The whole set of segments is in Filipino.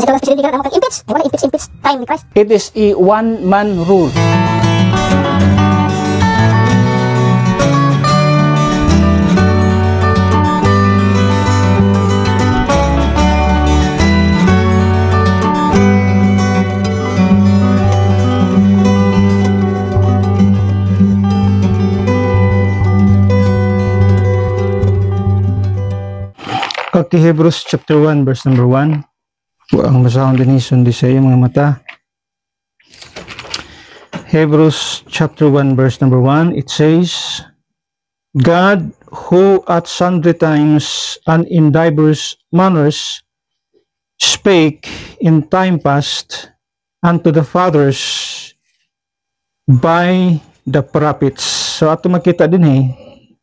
Kasi kalau presidente ka na impeach, ay wala impeach time ni Christ. It is a one-man rule. Okay, Hebrews chapter 1 verse number 1. Ang basahon din sundi sa iyo mga mata. Hebrews chapter 1 verse number 1, it says, God, who at sundry times and in diverse manners spake in time past unto the fathers by the prophets. So ato makita din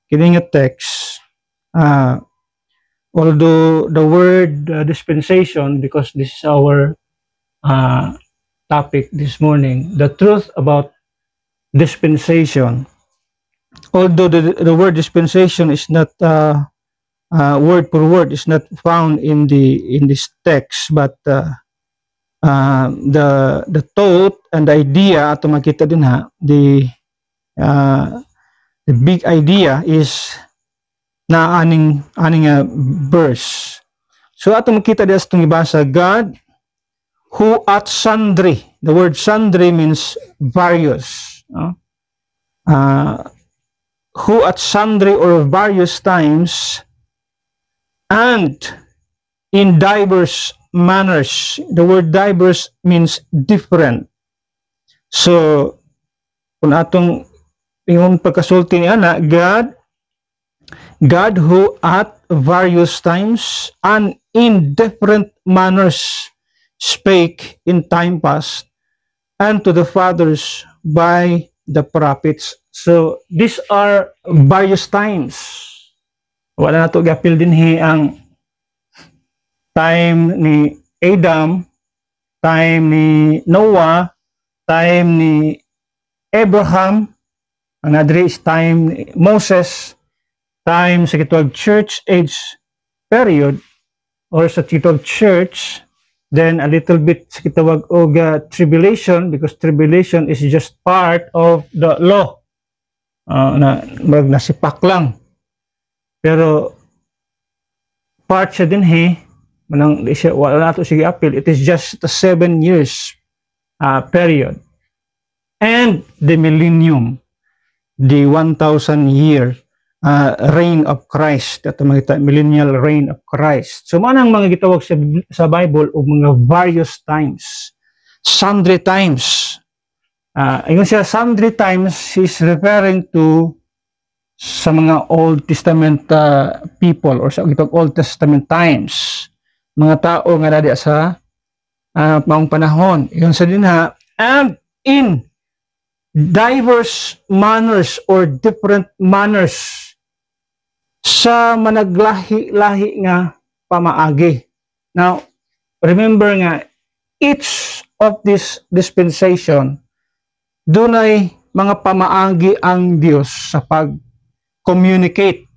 kini nga text, although the word dispensation, because this is our topic this morning, the truth about dispensation, although the word dispensation is not word for word is not found in this text, but the thought and the idea ato makita din the big idea is na aning verse. So ato makita diya sa itong ibasa, God who at sundry, the word sundry means various, who at sundry or various times and in diverse manners. The word diverse means different. So kung atong yung pagkasulti ni ana, God who at various times and in different manners spake in time past unto the fathers by the prophets. So these are various times. Wala na ito gapil din ang time ni Adam, time ni Noah, time ni Abraham, another is time ni Moses, time sa kitwag church age period or sa kitwag church, then a little bit sa kitwag og tribulation, because tribulation is just part of the law, nasipak lang, pero part siya din manang wala nato sige appeal. It is just a 7 years period, and the millennium, the 1,000 year reign of Christ, at makita millennial reign of Christ. So manang mga gitawag sa Bible o mga various times, sundry times. Yung siya sundry times is referring to sa mga Old Testament people, or sa gitawag Old Testament times, mga tao nga dadi sa maong panahon. Yung sa din and in diverse manners or different manners, sa managlahi-lahi nga pamaagi. Now, remember nga, each of this dispensation, dunay mga pamaagi ang Dios sa pag-communicate.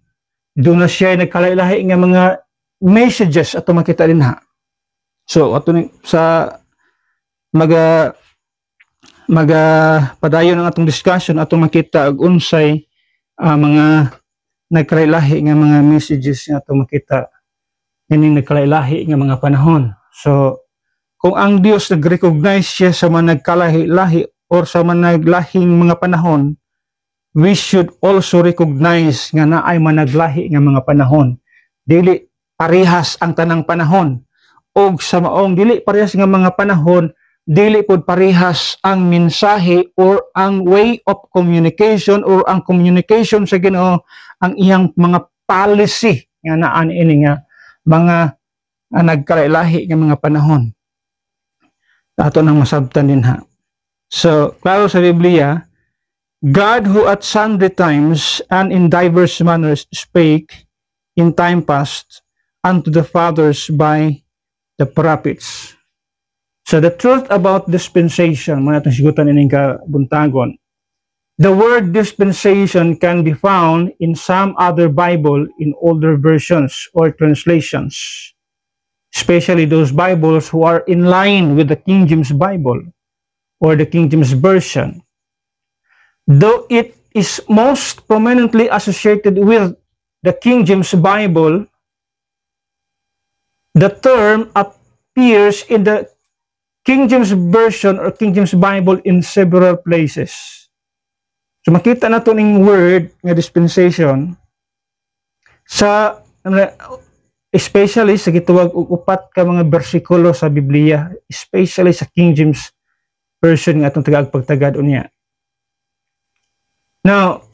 Doon na siya nagkalailahi nga mga messages ato makita din So, ato sa padayon ang atong discussion, atong makita og unsay mga nagkalailahi nga mga messages nga atong makita kining nagkalailahi nga mga panahon. So kung ang Dios nag-recognize siya sa mga nagkalahi-lahi or sa mga naglahing mga panahon, we should also recognize nga naay managlahi nga mga panahon. Dili parehas ang tanang panahon, og sa maong dili parehas nga mga panahon, dili pod parehas ang mensahe or ang way of communication or ang communication sa Ginoo, ang iyang mga policy nga naan ini nga mga nagkalailahi nga mga panahon. Ato nang masabtan din So, klaro sa Biblia, God who at sundry times and in diverse manners spake in time past unto the fathers by the prophets. So the truth about dispensation, mga itong sigutan ining kabuntagon, the word dispensation can be found in some other Bible in older versions or translations. especially those Bibles who are in line with the King James Bible or the King James Version. Though it is most prominently associated with the King James Bible, the term appears in the King James Version or King James Bible in several places. So makita na ito ng word nga dispensation sa especially sa gituwag og upat ka mga bersikulo sa Biblia, especially sa King James Version nga atong tagaagpagtagad unya. Now,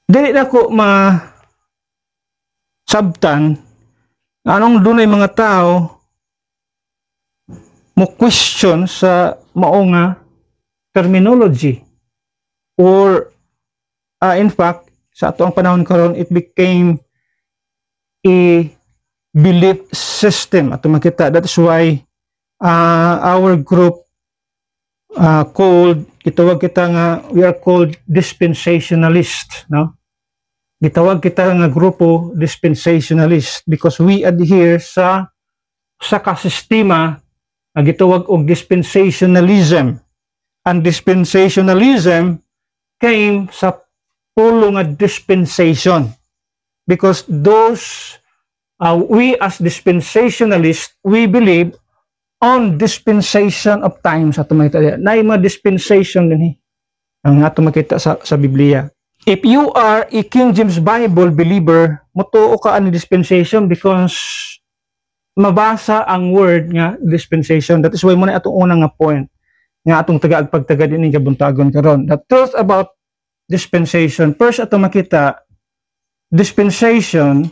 dili na ko sabtan anong dunay mga tao mo question sa mao nga terminology or in fact sa ato ang panahon karon it became a belief system ato makita. That is why our group called gitawag kita nga we are called dispensationalist, no? Gitawag kita nga grupo dispensationalist because we adhere sa kasistema nga gitawag og dispensationalism. And dispensationalism came sa pulo nga dispensation because those we as dispensationalists we believe on dispensation of time sa tumakita na mga dispensation din ang ato makita sa Biblia. If you are a King James Bible believer, mutuo ka ani dispensation because mabasa ang word nga dispensation. That is why muna atong unang nga point nga atong tagaagpagtagad ini kabuntagon karon. The truth about dispensation. First ato makita dispensation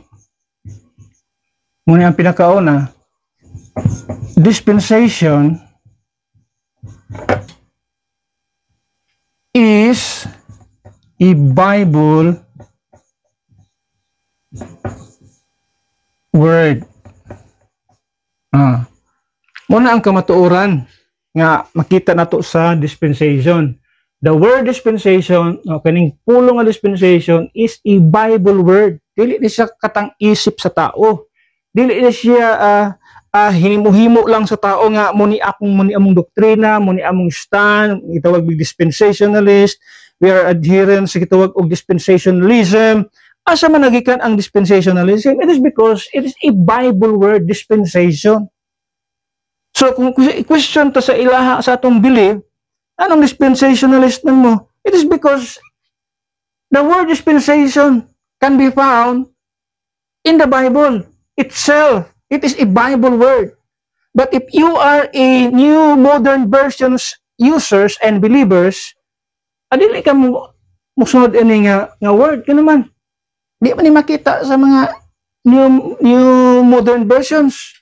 muna ang pinakauna. Dispensation is a Bible word. Muna ang kamatuoran nga makita nato sa dispensation. The word dispensation, kaning pulong nga dispensation is a Bible word. Dili ni siya katang isip sa tao. Dili ni siya hinimuhimo lang sa tao nga muni among doktrina, muni among stand, gitawag big dispensationalist. We are adherents sa gitawag og dispensationalism. Asa man nagikan ang dispensationalism? It is because it is a Bible word, dispensation. So kung question ta sa ilaha sa atong belief, anong dispensationalist man mo? It is because the word dispensation can be found in the Bible itself. It is a Bible word. But if you are a new modern versions users and believers, adili ka mo musunod ini nga word naman. Di man ni makita sa mga new modern versions.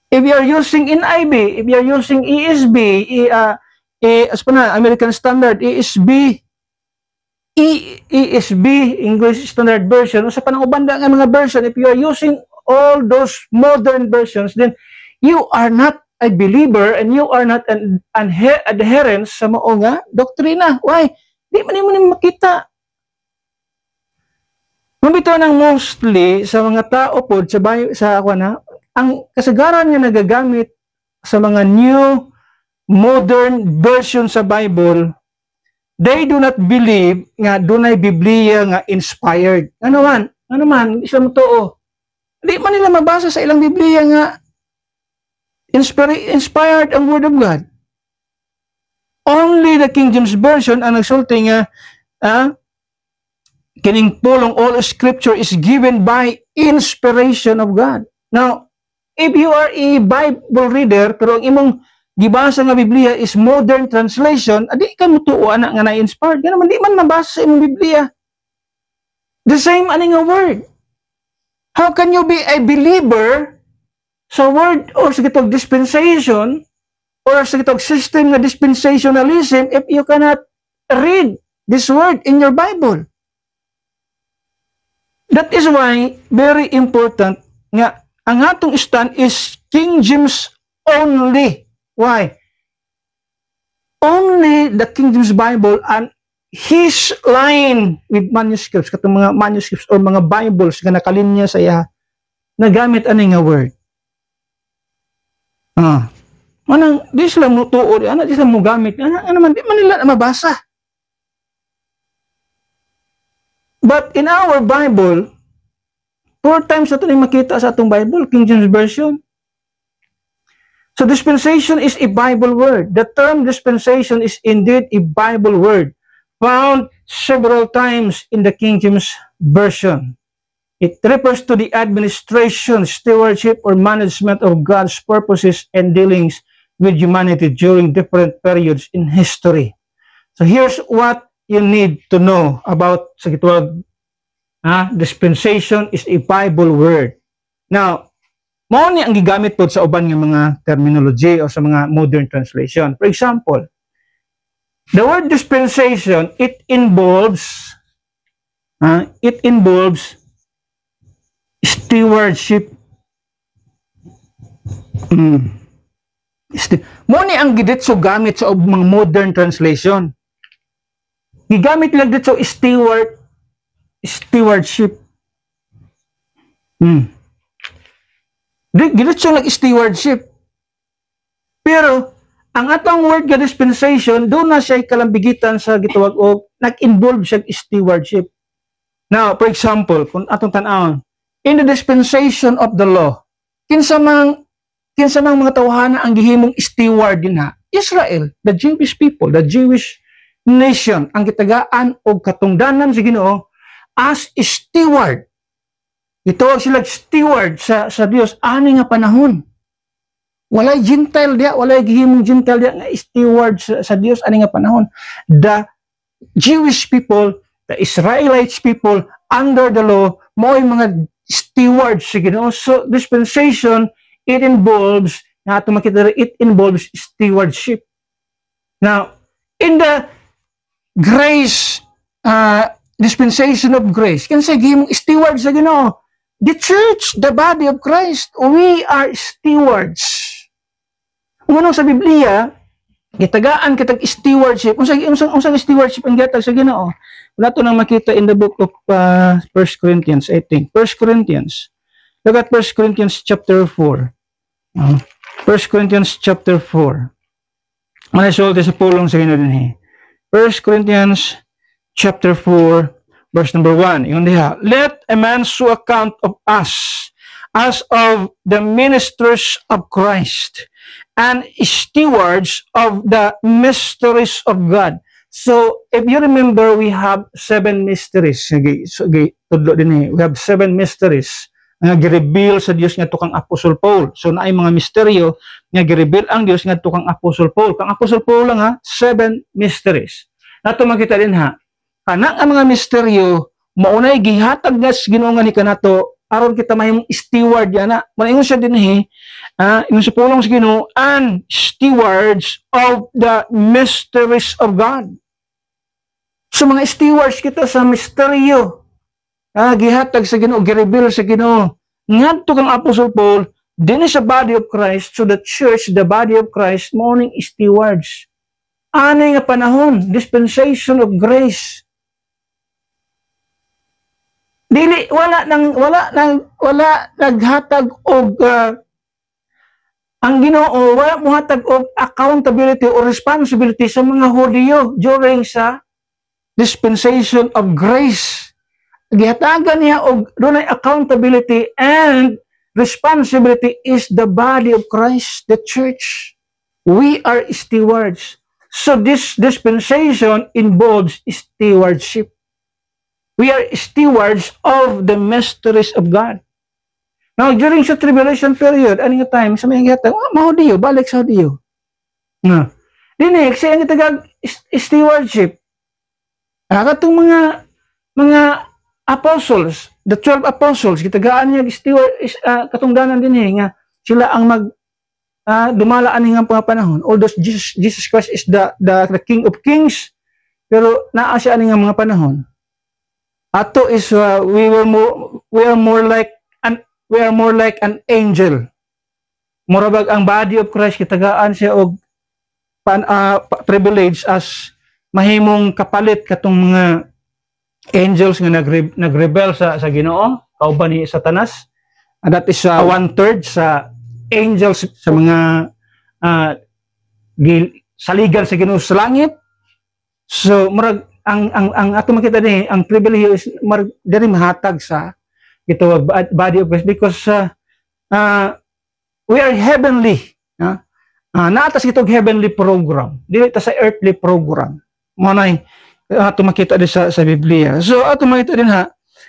If you are using NIV, if you are using ESV, American Standard, ESV, English Standard Version, o sa panangubanda nga mga version, if you are using all those modern versions, then you are not a believer and you are not an adherent sa mao nga doktrina. Why? Di man mo makita. Mabito nang mostly sa mga tao po sa ang kasagaran nga nagagamit sa mga new modern version sa Bible, they do not believe nga dunay Biblia nga inspired. Ano man, isa mo too. Di man nila mabasa sa ilang Biblia nga inspired ang Word of God. Only the King James Version ang nagsulti nga kining pulong all scripture is given by inspiration of God. Now, if you are a Bible reader pero ang imong gibasa nga Biblia is modern translation, adi ka mutuo ana nga na-inspired. Nga naman di man mabasa sa imong Biblia. The same ani nga word. How can you be a believer sa word or sa gitong dispensation or sa gitong system nga dispensationalism if you cannot read this word in your Bible? That is why very important nga ang atong stand is King James only. Why? Only the King James Bible and his line with manuscripts, katong mga manuscripts or mga Bibles nga nakalinya sa iya, nagamit ani nga word. Manang, di sila mo tuod, di sila mo gamit, di man nila mabasa. But in our Bible, 4 times na ito makita sa atong Bible, King James Version. So dispensation is a Bible word. The term dispensation is indeed a Bible word, found several times in the King James Version. It refers to the administration, stewardship, or management of God's purposes and dealings with humanity during different periods in history. So here's what you need to know about sa gitawag, dispensation is a Bible word. Now, mao ni ang gigamit po sa uban nga mga terminology o sa mga modern translation. For example, the word dispensation, it involves stewardship. Mao ni ang giditso gamit sa mga modern translation. Gigamit lang dito stewardship. Giritso lang stewardship. Pero, ang atong word nga dispensation, doon na siya kalambigitan sa gitawag o nag-involve siya stewardship. Now, for example, kung atong tanawon, in the dispensation of the law, kinsa mang mga tawhana ang gihimong steward din ha? Israel, the Jewish people, the Jewish nation, ang gitagaan o katungdanan sa Ginoo as steward. Itawag sila steward sa Dios ani nga panahon. Walay Gentile dia, walay gihimong Gentile dia nga steward sa Dios ani nga panahon. The Jewish people, the Israelites people under the law, mo'y mga stewards sa Ginoo. So dispensation, it involves stewardship. Now, in the grace, dispensation of grace, kinsa gihimong steward sa Ginoo? The church, the body of Christ, we are stewards. Unang sa Biblia, gitagaan kitag stewardship. Unsang stewardship ang gihatag sa Ginoo? Wala to nang makita in the book of 1 Corinthians, I think. 1 Corinthians. Look at 1 Corinthians chapter 4. 1 Corinthians chapter 4. Manasulti sa pulong sa Ginoo dinhi. 1 Corinthians chapter 4. Verse number 1, yung diha, let a man so account of us as of the ministers of Christ and stewards of the mysteries of God. So, if you remember, we have 7 mysteries. Tudlo din we have 7 mysteries nga gi-reveal sa Dios nga tukang Apostol Paul. So, naay mga misteryo nga gi-reveal ang Dios nga tukang Apostol Paul. Kang Apostol Paul lang 7 mysteries. Nato makita din kanang ang mga misteryo maunay gihatag nga Ginoo nga ni kanato aron kita mahimong steward yana. Moingon siya dinhi, ingon sa pulong sa Ginoo, and stewards of the mysteries of God. So mga stewards kita sa misteryo. Gihatag sa Ginoo, gi-reveal sa Ginoo. Ngadto kang Apostle Paul dinhi sa body of Christ, so the church, the body of Christ, morning stewards. Ani nga panahon, dispensation of grace. Dili wala naghatag og ang Ginoo wala mohatag og accountability or responsibility sa mga Hudyo during sa dispensation of grace. Gihatagan niya og dunay accountability and responsibility is the body of Christ, the church. We are stewards. So this dispensation involves stewardship. We are stewards of the mysteries of God. Now, during sa tribulation period, anong time, sa may hingatan, Hudyo, balik sa Hudyo. Dinig, siya ang itagag stewardship. Katong mga apostles, the 12 apostles, kitagaan niya katungdanan din nga sila ang dumalaan nga mga panahon. Although Jesus Christ is the King of Kings, pero naa siya nga mga panahon. Ato is we are more like an angel. Murabag ang body of Christ kitagaan siya og privilege as mahimong kapalit katong mga angels nga nagrebel sa Ginoo, kauban ni Satanas. And that is 1/3 sa angels sa mga saligan sa Ginoo sa langit. So murag ang ato makita ni ang pribilehiyo is murag diri mahatag sa ito body of Christ because we are heavenly. Naatas itong heavenly program. Dili ta sa earthly program. Mo nay ato makita din sa Biblia. So ato makita din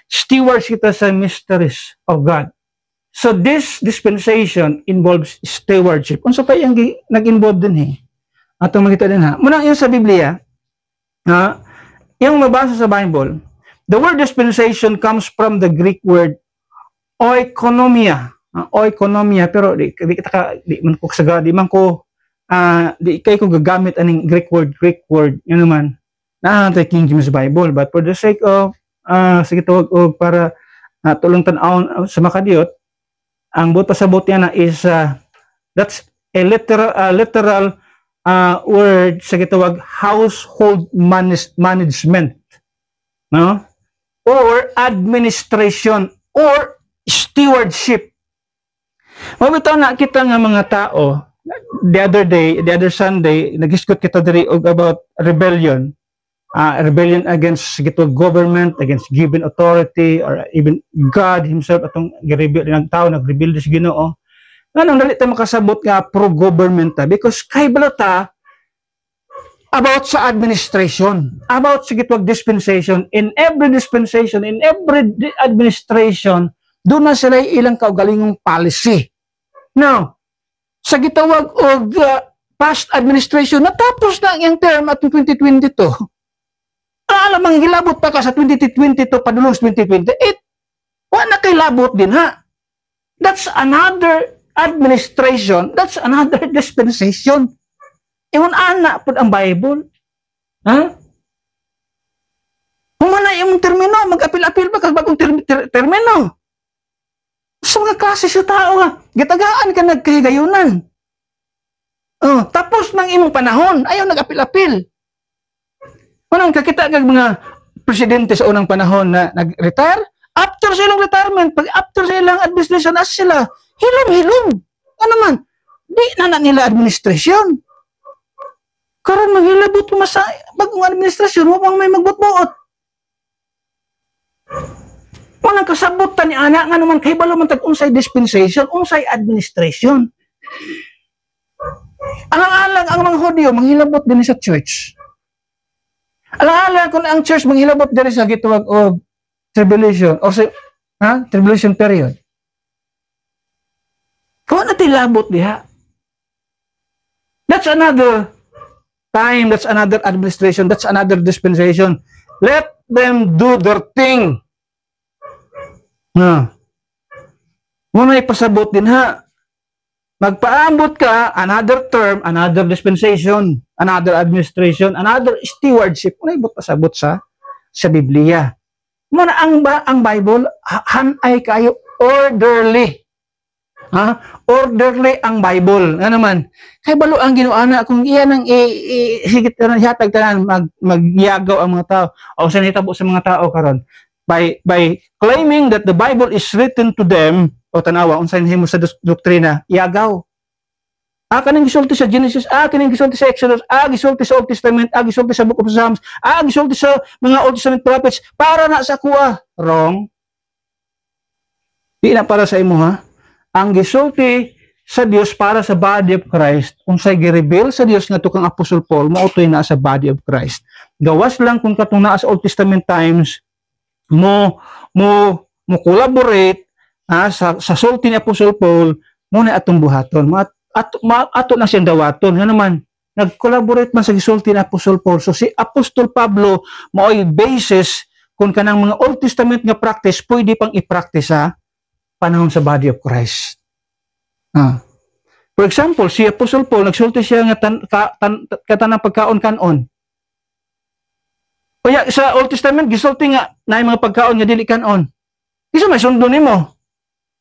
stewards kita sa mysteries of God. So this dispensation involves stewardship. Unsa pa yang nag-involve din ato makita din muna yung sa Biblia, yung mabasa sa Bible, the word dispensation comes from the Greek word oikonomia. Oikonomia, pero di man ko gagamit aning Greek word, yun naman na King James Bible, but for the sake of sige tawag para tulong tan-awon sa makadiyot, ang buot pasabot niya is that's a literal word sa gitawag household management, no, or administration or stewardship. Mabitaw na kita nga mga tao the other Sunday nag-discuss kita diri about rebellion against gitawag government, against given authority, or even God himself atong girebel ng tao nagrebelde sa Ginoo. Nganong dali ta makasabot nga pro-government because kay balota about sa administration, about sa gitawag dispensation. In every dispensation, in every administration, doon na sila ilang kaugalingong policy. Now, sa gitawag og past administration, natapos na ang term at 2022. Alam ang hilabot pa ka sa 2022 padulong 2028. Wala kay labot din That's another administration, that's another dispensation. Iyon anak po ang Bible. Humana yung termino, mag-apil-apil ba bagong termino? Sa mga klase sa tao gitagaan ka nagkahigayunan. Tapos ng imong panahon, ayaw nag-apil-apil. Unang kakita kag mga presidente sa unang panahon na nag-retire, after silang retirement, after silang administration, as sila, hilom-hilom. Ano man, di na nila administration. Karon maghilabot mo sa bagong administrasyon, wapang may magbot-buot. Unang kasabutan ni anak nga naman kay balo man tag unsay dispensation, unsay administration. Alang-alang ang mga Hudyo manghilabot din sa church. Alang-alang kung ang church manghilabot din sa gitawag og tribulation or sa tribulation period. Kung natilabot diha. That's another time, that's another administration, that's another dispensation. Let them do their thing. Muna ipasabot din magpaambot ka, another term, another dispensation, another administration, another stewardship. Muna ipasabot sa Biblia. Muna ang Bible hanay kayo orderly. Orderly ang Bible. Ano naman? Kay balo ang ginuana kung iyan ang higit na hatag tanan magyagaw ang mga tao o sa nitabo sa mga tao karon. By claiming that the Bible is written to them, o tanawa, unsay himo sa doktrina, yagaw. Kaning gisulti sa Genesis, kaning gisulti sa Exodus, gisulti sa Old Testament, gisulti sa Book of Psalms, gisulti sa mga Old Testament prophets, para na sa kuha. Wrong. Di na para sa imo Ang gisulti sa Dios para sa body of Christ, unsay gireveal sa Dios nga tukang Apostle Paul, mautoy na sa body of Christ. Gawas lang kung katong naa sa Old Testament times, mo collaborate sa sulti ni Apostle Paul muna atong buhaton ato na siyang dawaton nga naman nag-collaborate man sa gisulti ni Apostle Paul. So si Apostol Pablo mao'y basis kung kanang mga Old Testament nga practice pwede pang i-practice sa panahon sa body of Christ. For example, si Apostle Paul nagsulti siya nga katanang pagkaon-kanon. Kaya sa Old Testament, gisulti nga na mga pagkaon nga dili kanon. Isa may sundo nimo.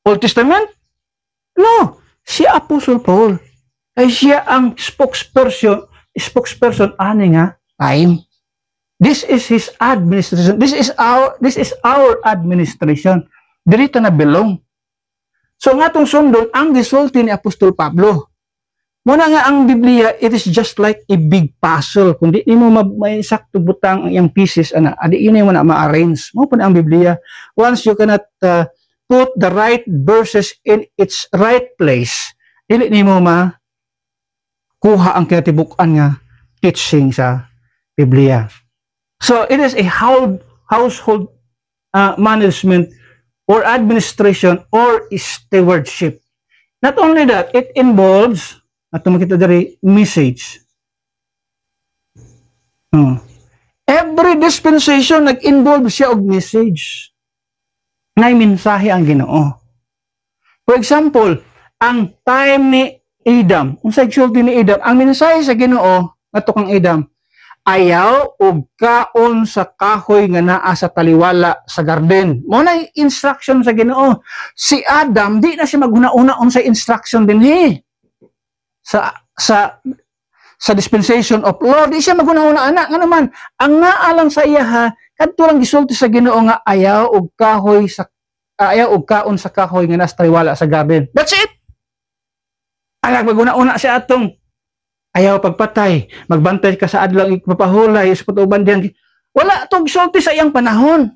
Old Testament? No. Si Apostle Paul. Ay siya ang spokesperson ani nga time. This is his administration. This is our administration. Dito na belong. So nga tong sundon ang gisulti ni Apostol Pablo. Muna nga ang Biblia, it is just like a big puzzle. Kung di mo may sakto butang ang iyang pieces, adi yun yung ma-arrange. Mo pa ang Biblia. Once you cannot put the right verses in its right place, dili ni mo kuha ang kinatibukan nga teaching sa Biblia. So it is a household management or administration or stewardship. Not only that, it involves makita dari message. Every dispensation nag-involve siya og message. Ngay mensahe ang Ginoo. For example, ang time ni Adam, unsay sulti ni Adam, ang mensahe sa Ginoo ngadto kang Adam, ayaw og kaon sa kahoy nga naa sa taliwala sa garden. Mo na instruction sa Ginoo. Si Adam di na siya maghuna-una unsay instruction dinhi. Sa dispensation of law, di siya maghuna-una anak nga naman. Ang naalang sa iya kadto lang gisulti sa Ginoo nga ayaw og kaon sa kahoy nga naa sa taliwala sa garden. That's it. Alag maghuna-una siya atong ayaw pagpatay, magbantay ka sa adlaw ipapahulay sa patuban diyan. Wala tong sulti sa iyang panahon.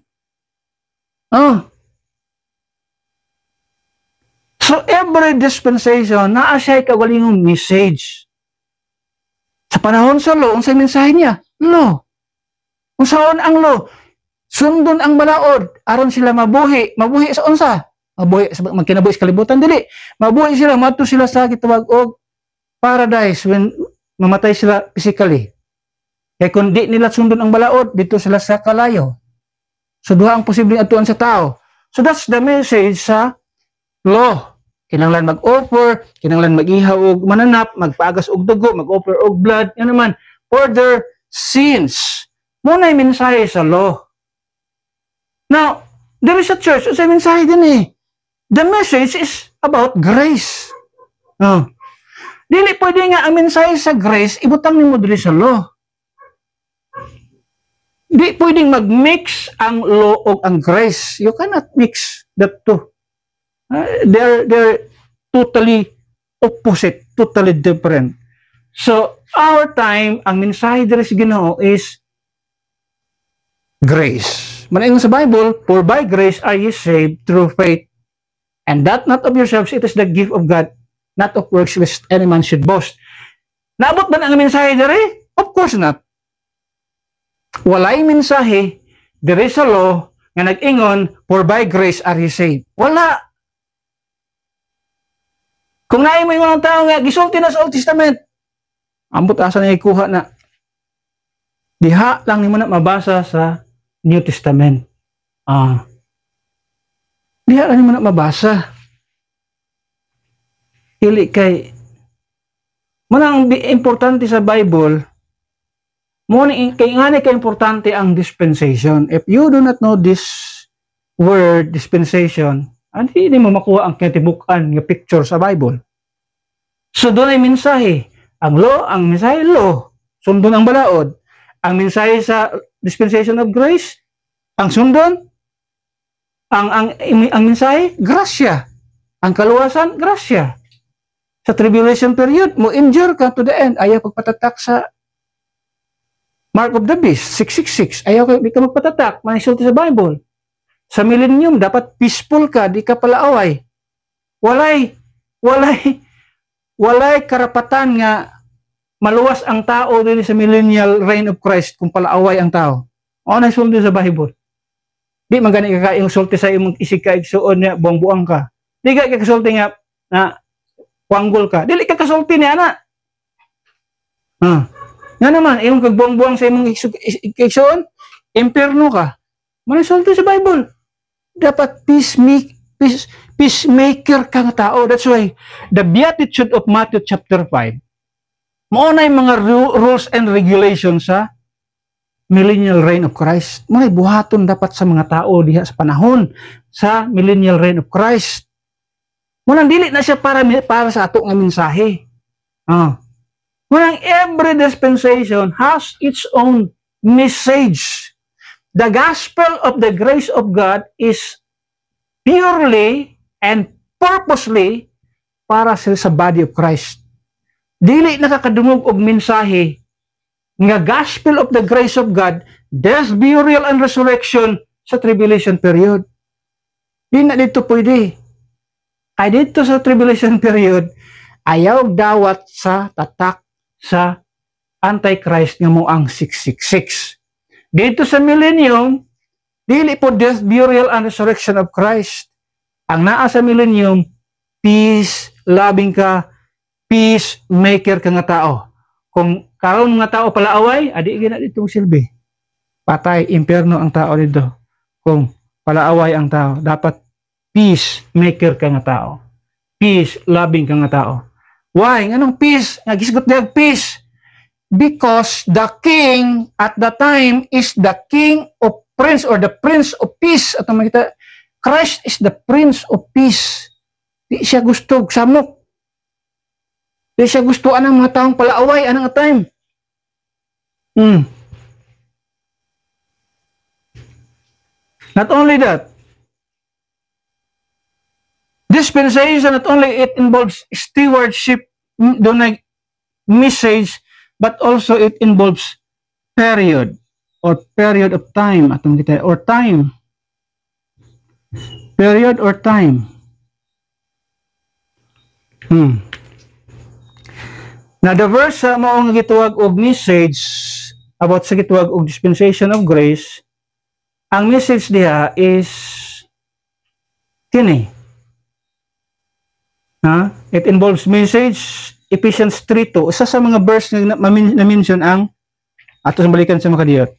So every dispensation naa siya kawalingong message. Sa panahon sa law, unsay mensahe niya? Law. Unsaon ang law? Sundon ang balaod aron sila mabuhi sa unsa? Mabuhi sa magkinabuhi sa kalibutan dili. Mabuhi sila madto sila sa gitawag og paradise when mamatay sila physically. Kaya kung di nila sundon ang balaod, dito sila sa kalayo. So duha ang posibleng atuan sa tao. So that's the message sa law. Kinahanglan mag-offer, kinahanglan mag-ihaw og mananap, magpagas og dugo, mag-offer og blood, yan naman, for their sins. Muna yung mensahe sa law. Now, there is a church, sa mensahe din eh. The message is about grace. Dili pwede nga ang mensahe sa grace, ibutang ni mo diri sa law. Di pwedeng mag-mix ang law o ang grace. You cannot mix the two. They're totally opposite, totally different. So, our time, ang mensahe diri sa Ginoo is grace. Manaingon sa Bible, for by grace are ye saved through faith. And that not of yourselves, it is the gift of God, not of works lest any man should boast. Naabot ba na ang mensahe diri? Of course not. Walay mensahe diri sa law nga nag-ingon, for by grace are ye saved. Wala. Kung naay mo yung mga tao nga, gisulti na sa Old Testament, ambot asa na ikuha na. Diha lang ni mo na mabasa sa New Testament. Diha lang ni mo na mabasa. Ili kay, manang importante sa Bible, kay nga kay importante ang dispensation. If you do not know this word, dispensation, hindi mo makuha ang katibukan ng picture sa Bible. So doon ay mensahe. Ang law, ang mensahe law. Sundon ang balaod. Ang mensahe sa dispensation of grace, ang sundon, ang mensahe, grasya. Ang kaluwasan, grasya. Sa tribulation period, mo endure ka to the end. Ayaw pagpatatak sa mark of the beast, 666. Ayaw di ka magpatatak. Manisulti sa Bible. Sa millennium, dapat peaceful ka, di ka palaaway. Walay karapatan nga maluwas ang tao din sa millennial reign of Christ kung palaaway ang tao. O na sulti sa Bible. Di magani ka yung sulti sa imong isika igsuon niya buang-buang ka. Di ka kasulti nga na wanggol ka. Dili ka kasulti niya na. Nga naman, yung kagbuang-buang sa imong igsuon, impierno ka. Manisulti sa Bible. Dapat peacemaker kang tao. That's why the beatitude of Matthew chapter 5, mauna yung mga rules and regulations sa millennial reign of Christ. May buhaton dapat sa mga tao diha sa panahon sa millennial reign of Christ. Munang dili na siya para sa ato nga mensahe. Munang every dispensation has its own message. The gospel of the grace of God is purely and purposely para sa body of Christ. Dili nakakadungog og mensahe nga gospel of the grace of God, death, burial, and resurrection sa tribulation period. Di na dito pwede. Ay dito sa tribulation period, ayaw dawat sa tatak sa Antichrist nga mo ang 666. Dito sa millennium, dili po death, burial, and resurrection of Christ. Ang naa sa millennium, peace, loving ka, peacemaker ka nga tao. Kung karon nga tao palaaway, adi gina ditong silbi. Patay, impyerno ang tao dito. Kung palaaway ang tao, dapat peacemaker ka nga tao. Peace, loving ka nga tao. Why? Anong peace? Nagisgot na peace. Because the king at the time is the king of prince or the prince of peace. At makita, Christ is the prince of peace. Di siya gusto samok. Di siya gusto anang mga taong palaaway anang time. Not only that, dispensation, not only it involves stewardship, doon message, but also it involves period or period of time. Atong kita or time. Period or time. Now the verse sa maong gituwag og message about sa gituwag og dispensation of grace, ang message diha is kini. It involves message. Ephesians 3:2. Isa sa mga verse na na-mention ang ato sa balikan sa mga kadiyot.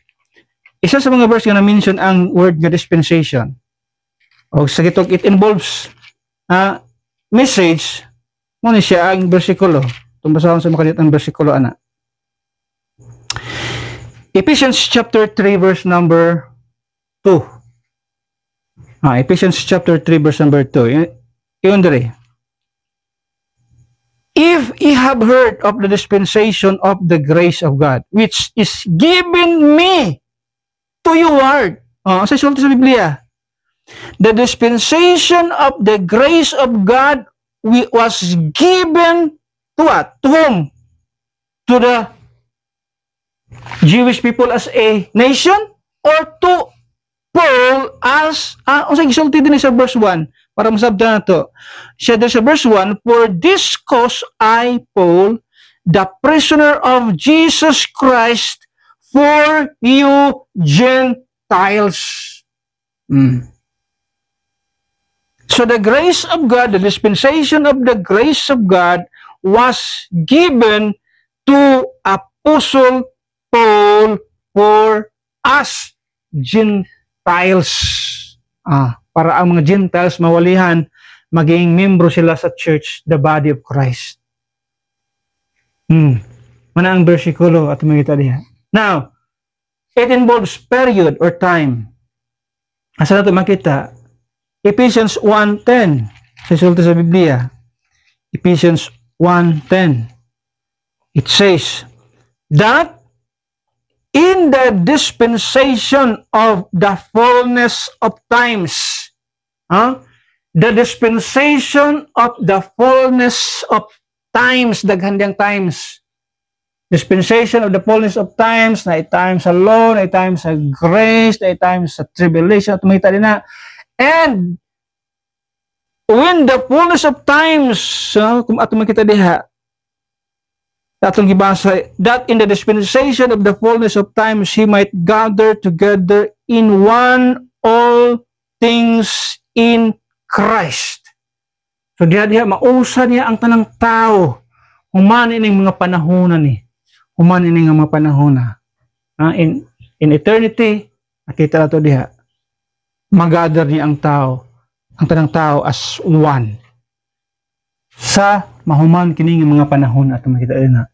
Isa sa mga verse na na-mention ang word nga dispensation. O sa gitog it involves message. Mo ni siya ang bersikulo. Tumbasahon sa mga kadiyot ang bersikulo ana. Ephesians chapter 3 verse number 2. Ephesians chapter 3 verse number 2. Iyon diri. If ye have heard of the dispensation of the grace of God, which is given me to you word. Sa sulti sa Biblia. The dispensation of the grace of God was given to what? To whom? To the Jewish people as a nation? Or to Paul as, gisulti din sa verse 1. Para masabda na to. Siya sa verse 1, for this cause I, Paul, the prisoner of Jesus Christ, for you Gentiles. So the grace of God, the dispensation of the grace of God was given to Apostle Paul for us Gentiles. Para ang mga Gentiles mawalihan, maging membro sila sa church, the body of Christ. Mana ang bersikulo at makita diha. Now, it involves period or time. Asa nato makita? Ephesians 1:10 sa sulti sa Biblia. Ephesians 1:10. It says that in the dispensation of the fullness of times, the dispensation of the fullness of times, daghandang times, dispensation of the fullness of times, na times sa law, na times sa grace, na times sa tribulation, at tumita din na. And when the fullness of times, kung ato makita diha, atong gibasa, that in the dispensation of the fullness of times he might gather together in one all things in Christ. So diha mausa niya ang tanang tao. Human ining mga panahon ni. Human ining mga panahon na. In eternity, nakita nato diha. Mag-gather niya ang tao, ang tanang tao as one. Sa mahuman kining mga panahon ato makita din na.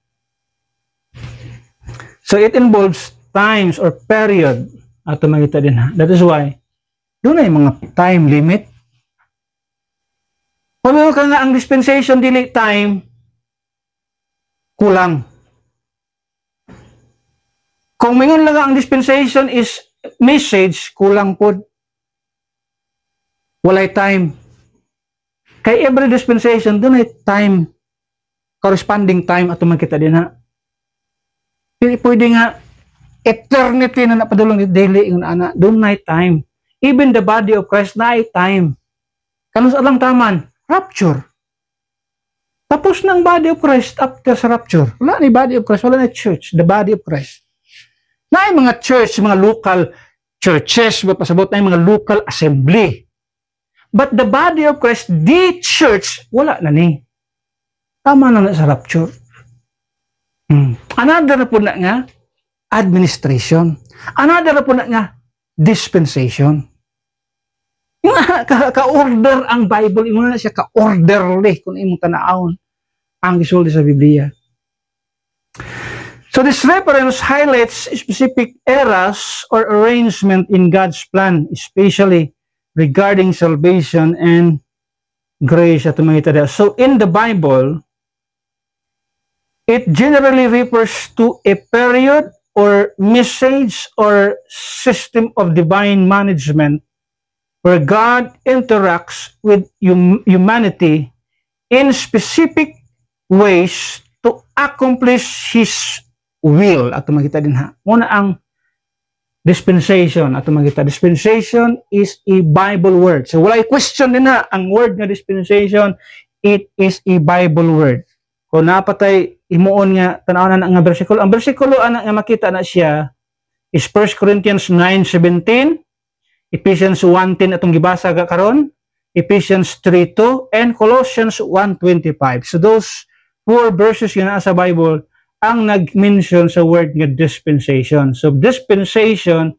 So it involves times or period ato makita din ha. That is why doon ay mga time limit. Pamilya ka nga ang dispensation dili time kulang. Kung mingon lang ang dispensation is message, kulang po. Walay time. Kay every dispensation, doon ay time. Corresponding time at kita din ha. Pwede nga, eternity na napadulong ni daily yung ana. Doon na time. Even the body of Christ na ay time. Kanus alang taman, rapture. Tapos ng body of Christ after sa rapture. Wala ni body of Christ, wala na church, the body of Christ. Na ay mga church, mga local churches, pasabot na yung mga local assembly. But the body of Christ, the church, wala na ni. Tama na sa rapture. Another na po na nga, administration. Another na po na nga, dispensation. Yung ka-order ang Bible, yung na siya ka-orderly kung imong tanaawon ang gisulti sa Biblia. So this reference highlights specific eras or arrangement in God's plan, especially regarding salvation and grace at mga ito. So in the Bible, it generally refers to a period or message or system of divine management where God interacts with humanity in specific ways to accomplish His will. At makita din ha. Muna ang dispensation. At makita, dispensation is a Bible word. So wala i-question din ha. Ang word na dispensation, it is a Bible word. Kung napatay, imuon nga, tanawanan ang bersikulo. Ang bersikulo anak nga makita na siya is 1 Corinthians 9:17, Ephesians 1:10 atong gibasa karon, Ephesians 3:2, and Colossians 1:25. So those 4 verses nga sa Bible ang nag-mention sa word nga dispensation. So dispensation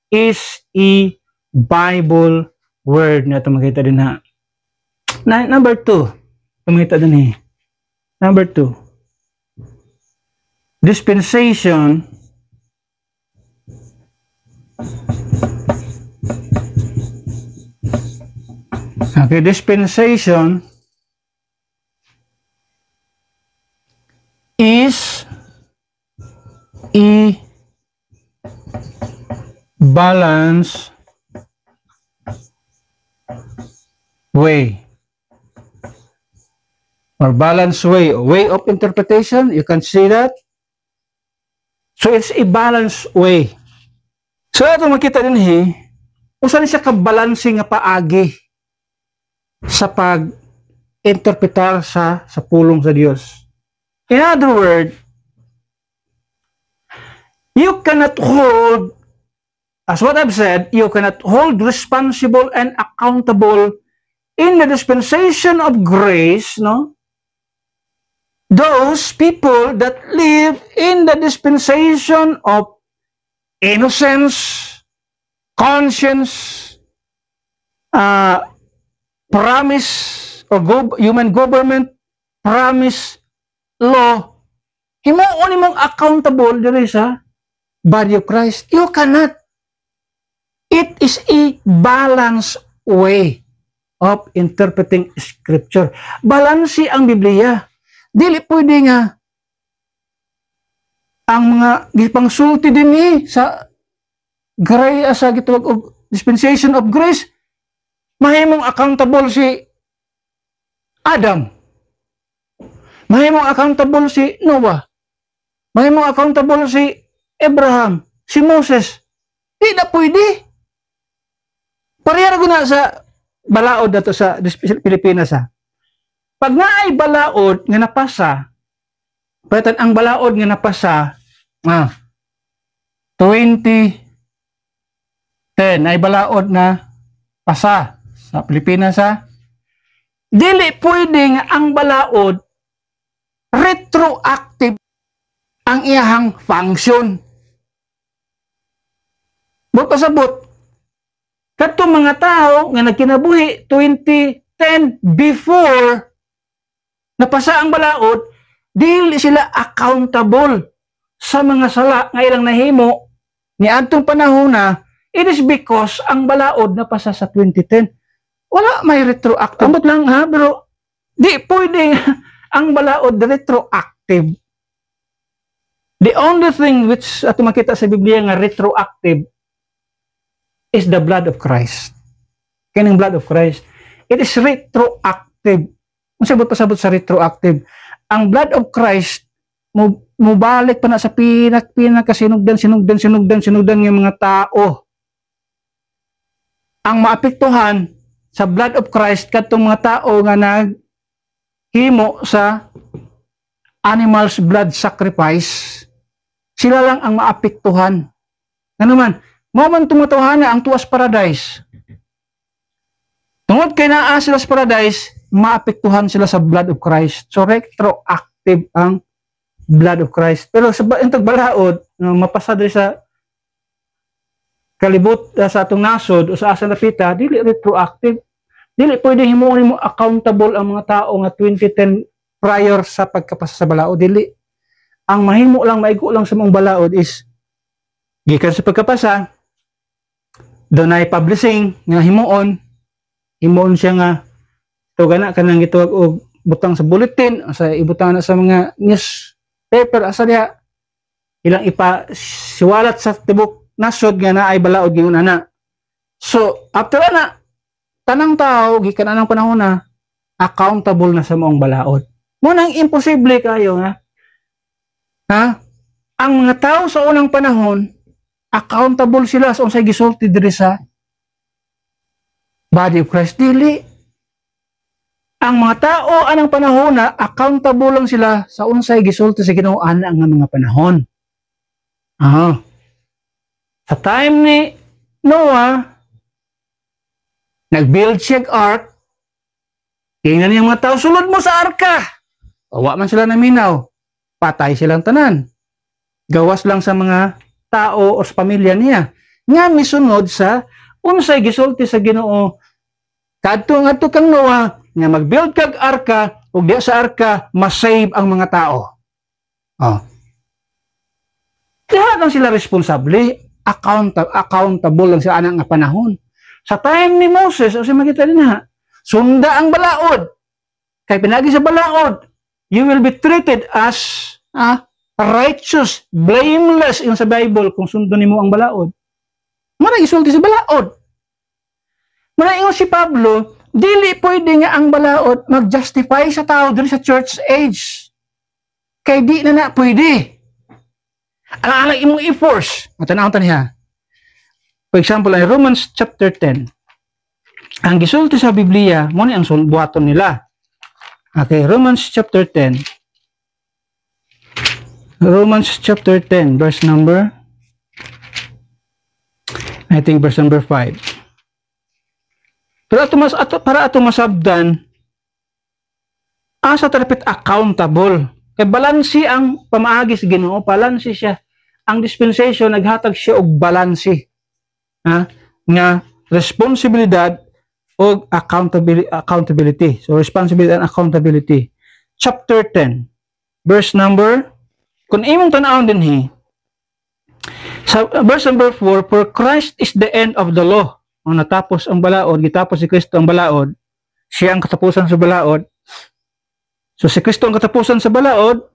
is a Bible word na ito makita din ha. Number 2, makita din eh. Number 2, dispensation dispensation is a balance way or balance way of interpretation. You can see that. So it's a balance way. So ito makita din usan siya ka-balanse nga paagi sa pag-interpretar sa pulong sa Dios. In other words, you cannot hold, as what I've said, you cannot hold responsible and accountable in the dispensation of grace, no? Those people that live in the dispensation of innocence, conscience, promise or human government, promise, law, himuon nimong accountable diri sa body of Christ. You cannot. It is a balanced way of interpreting Scripture. Balansi ang Biblia. Dili pwede nga ang mga gipangsulti din sa grace sa gitawag of dispensation of grace, mahimong accountable si Adam. Mahimong accountable si Noah. Mahimong accountable si Abraham, si Moses. Di na pwede. Parehara ko na sa balaod dato sa Pilipinas ha. Pag nga ay balaod nga napasa, patan ang balaod nga napasa, 2010 ay balaod na pasa sa Pilipinas ha. Dili pwede nga ang balaod retroactive ang iyahang function. Pasabot, katong mga tao nga nagkinabuhi 2010 before napasa ang balaod, dili sila accountable sa mga sala nga ilang nahimo ni adtong panahon na. It is because ang balaod napasa sa 2010. Wala may retroactive. Ambot lang ha, pero di pwede ang balaod retroactive. The only thing which ato makita sa Biblia nga retroactive is the blood of Christ. Kaning blood of Christ. It is retroactive. Kung sabot sa retroactive, ang blood of Christ mubalik pa na sa pinakasinugdan ng mga tao. Ang maapektuhan sa blood of Christ kadtong mga tao nga naghimo sa animal's blood sacrifice, sila lang ang maapektuhan. Ano man, mo man tumatuhana ang tuwas paradise. Tungod kay naa sila sa paradise, maapektuhan sila sa blood of Christ. So retroactive ang blood of Christ. Pero sa intog balaod, mapasad sa kalibot sa atong nasod o sa asa napita, dili retroactive. Dili pwede himuon mo accountable ang mga tao nga 2010 prior sa pagkapasa sa balaod. Dili. Ang mahimo lang, maigo lang sa mong balaod is gikan sa pagkapasa, doon ay publishing nga himuon siya nga ito gana kanang gituwag og butang sa bulletin, sa ibutang na sa mga newspaper, asa diha ilang ipasiwalat sa tibok nasod nga naay balaod giun ana. So after ana, tanang tao gikan anang panahon na accountable na sa moong balaod. Mo nang imposible kayo nga ang mga tao sa unang panahon accountable sila sa unsay gisulti diri sa body of Christ. Dili. Ang mga tao anang panahon na accountable lang sila sa unsay gisulti sa Ginoo ana nga mga panahon. Sa time ni Noah, nag-build siya ark. Tingnan niya mga tao, sulod mo sa arka. Awa man sila naminaw. Patay silang tanan. Gawas lang sa mga tao o sa pamilya niya. Nga misunod sa unsay gisulti sa Ginoo. Kadto ngadto kang Noah nga mag-build kag arka ug diya sa arka ma-save ang mga tao. Lahat lang sila responsable, accountable lang sa anang nga panahon. Sa time ni Moses, o siya makita din sunda ang balaod. Kay pinagi sa balaod, you will be treated as righteous, blameless yung sa Bible kung sundo nimo ang balaod. Marang isulti sa balaod. Marang si Pablo, dili pwede nga ang balaod mag-justify sa tao diri sa church age. Kay di na pwede. Alang imong i-force. Matanawon ta niya. For example, in Romans chapter 10. Ang gisulti sa Biblia, mo ni ang buhaton nila. Okay, Romans chapter 10. Romans chapter 10, verse number, I think verse number 5. Para ato masabdan, asa tarapit accountable. Kay balansi ang pamaagi sa Ginoo, balansi siya. Ang dispensation naghatag siya og balansi. Nga responsibilidad o accountability. So responsibility and accountability. Chapter 10, verse number, kung imong tan-awon dinhi, sa verse number 4, for Christ is the end of the law. Ang natapos ang balaod, gitapos si Kristo ang balaod, siya ang katapusan sa balaod. So si Kristo ang katapusan sa balaod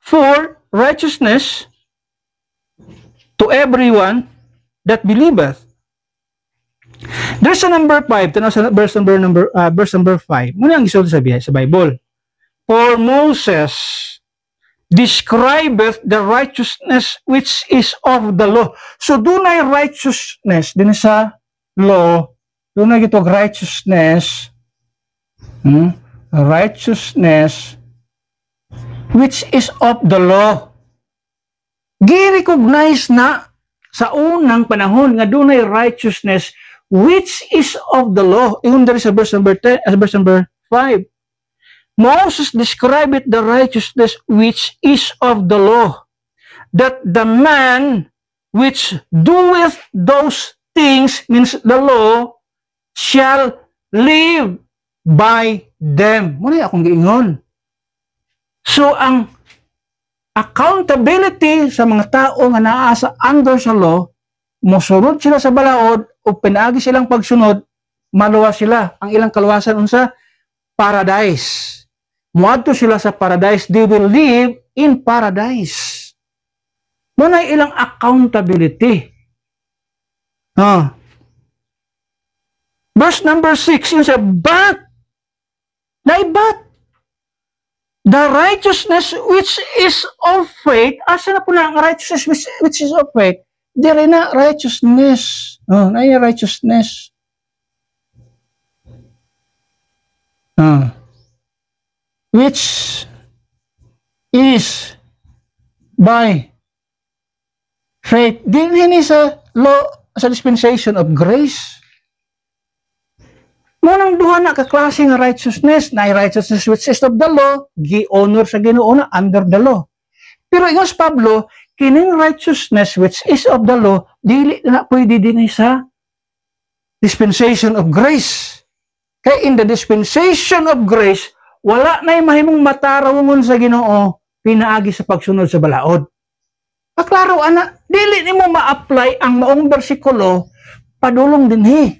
for righteousness to everyone that believeth. There's a number 5, tanaw sa verse number 5. Muna ang isulti sa Bible. For Moses describeth the righteousness which is of the law. So dunay righteousness din sa law. Dunay gitog righteousness. Righteousness which is of the law. Gi-recognize na sa unang panahon nga dunay righteousness which is of the law. Ingon diri sa verse number 5. Moses described the righteousness which is of the law, that the man which doeth those things, means the law, shall live by them. Muna akong giingon. So, ang accountability sa mga tao nga naa sa under sa law, mosunod sila sa balaod o pinaagi silang pagsunod, maluwas sila. Ang ilang kaluwasan unsa? Paradise. Muadto sila sa paradise. They will live in paradise. Muna ilang accountability. Verse number 6, yun siya, but the righteousness which is of faith, asa na po na ang righteousness which is of faith? Dire na righteousness. Na yung righteousness. Which is by faith. Din sa law, sa dispensation of grace. Munang duha na kaklase nga righteousness, na righteousness which is of the law, gi-honor sa Ginoo na under the law. Pero ingon sa Pablo, kining righteousness which is of the law, dili na pwede din sa dispensation of grace. Kaya in the dispensation of grace, wala na mahimong matarawon sa Ginoo pinaagi sa pagsunod sa balaod. Paklaro, ana, dili nimo ma-apply ang maong bersikulo padulong dinhi.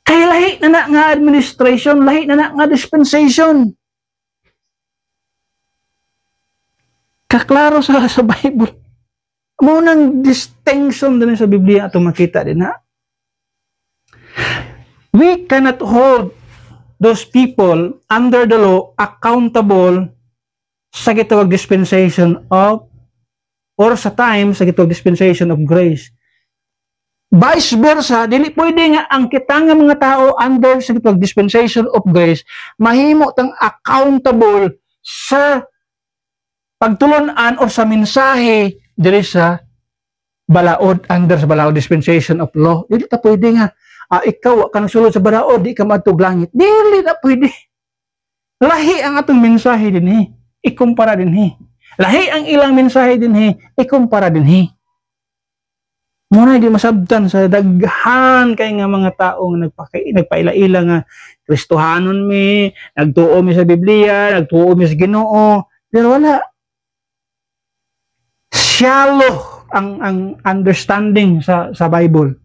Kaya lahi na nga administration, lahi na nga dispensation. Kaklaro sa Bible. Munang distinction din sa Biblia ato makita din ha. We cannot hold those people under the law accountable sa gitawag dispensation of, or sa time sa gitawag dispensation of grace. Vice versa, dili pwede nga ang kitang mga tao under sa gitawag dispensation of grace mahimo tang accountable sa pagtulunan o sa mensahe diri sa balaod, under sa balaod dispensation of law. Dili ta pwede nga ikaw ka nagsulod sa balaod, di ka matug langit. Dili na pwede. Lahi ang atong mensahe dinhi, ikumpara dinhi. Lahi ang ilang mensahe dinhi, ikumpara dinhi. Muna di masabtan sa daghan kay nga mga tao nga nagpaila-ila nga Kristohanon mi, nagtuo mi sa Biblia, nagtuo mi sa Ginoo, pero wala. Shallow ang understanding sa Bible.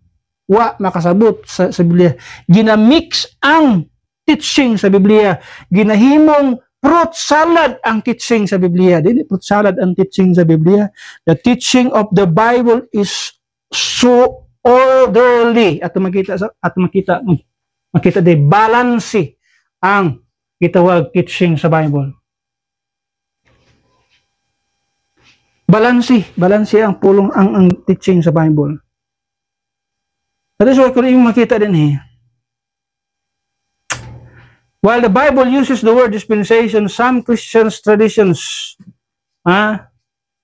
Wa makasabot sa Biblia. Ginamix ang teaching sa Biblia. Ginahimong fruit salad ang teaching sa Biblia. Dili fruit salad ang teaching sa Biblia. The teaching of the Bible is so orderly. At makita di balance ang gitawag teaching sa Bible. Balansi ang pulong ang teaching sa Bible. That is why kung yung makita din while the Bible uses the word dispensation, some Christians traditions,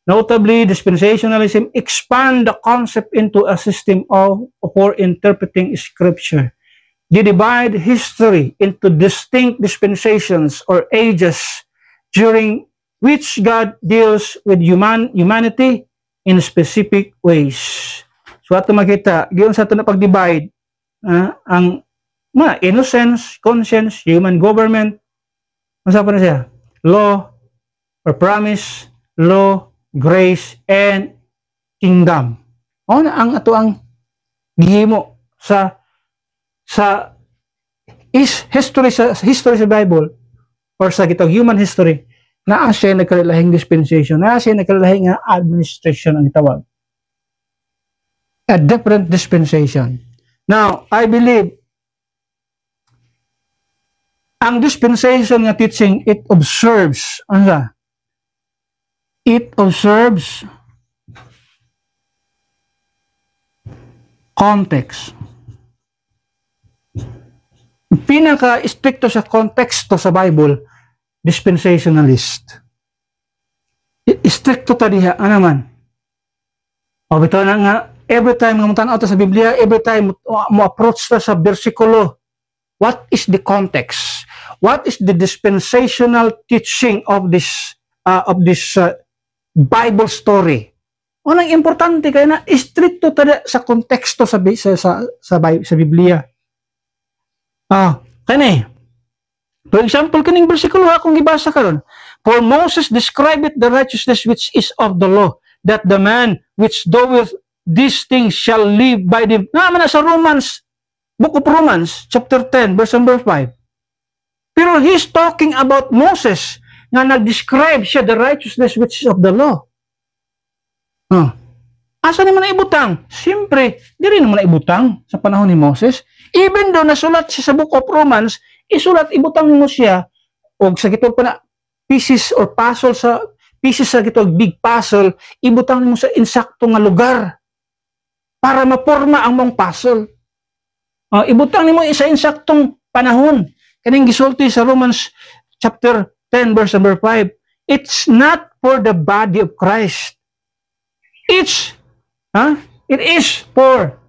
notably dispensationalism, expand the concept into a system for interpreting Scripture. They divide history into distinct dispensations or ages during which God deals with humanity in specific ways. So ato makita, giyon sa ato na pag-divide, ang innocence, conscience, human government, masapa na siya? Law or promise, law, grace, and kingdom. O na ang ato ang gihimo sa history sa Bible or sa gitawag human history. Naa siya nagkalahing dispensation, naa siya nagkalahing administration ang itawag. A different dispensation. Now, I believe ang dispensation nga teaching, it observes, it observes context. Pinaka-stricto sa konteksto sa Bible, dispensationalist. Stricto ta diha, man. O bitaw na nga, every time nga mutan sa Biblia, every time mo approach ta sa bersikulo, what is the context? What is the dispensational teaching of this Bible story? Unang importante kaya na stricto ta sa konteksto sa Biblia. Kani. For example, kaning bersikulo akong gibasa karon. For Moses described the righteousness which is of the law, that the man which doeth these things shall live by them. Naman na sa Romans, Book of Romans, chapter 10, verse number 5. Pero he's talking about Moses. nga nag-describe siya the righteousness which is of the law. Asa naman na ibutang? Siyempre, di rin naman na ibutang sa panahon ni Moses. Even though nasulat siya sa Book of Romans, isulat, ibutang mo siya, o sa gitog pa na pieces or puzzle sa pieces sa gitog big puzzle, ibutang mo sa insakto nga lugar para maporma ang mong puzzle. Ibutang mo sa insaktong panahon. Kaning gisulti sa Romans chapter 10 verse number 5. It's not for the body of Christ. It is for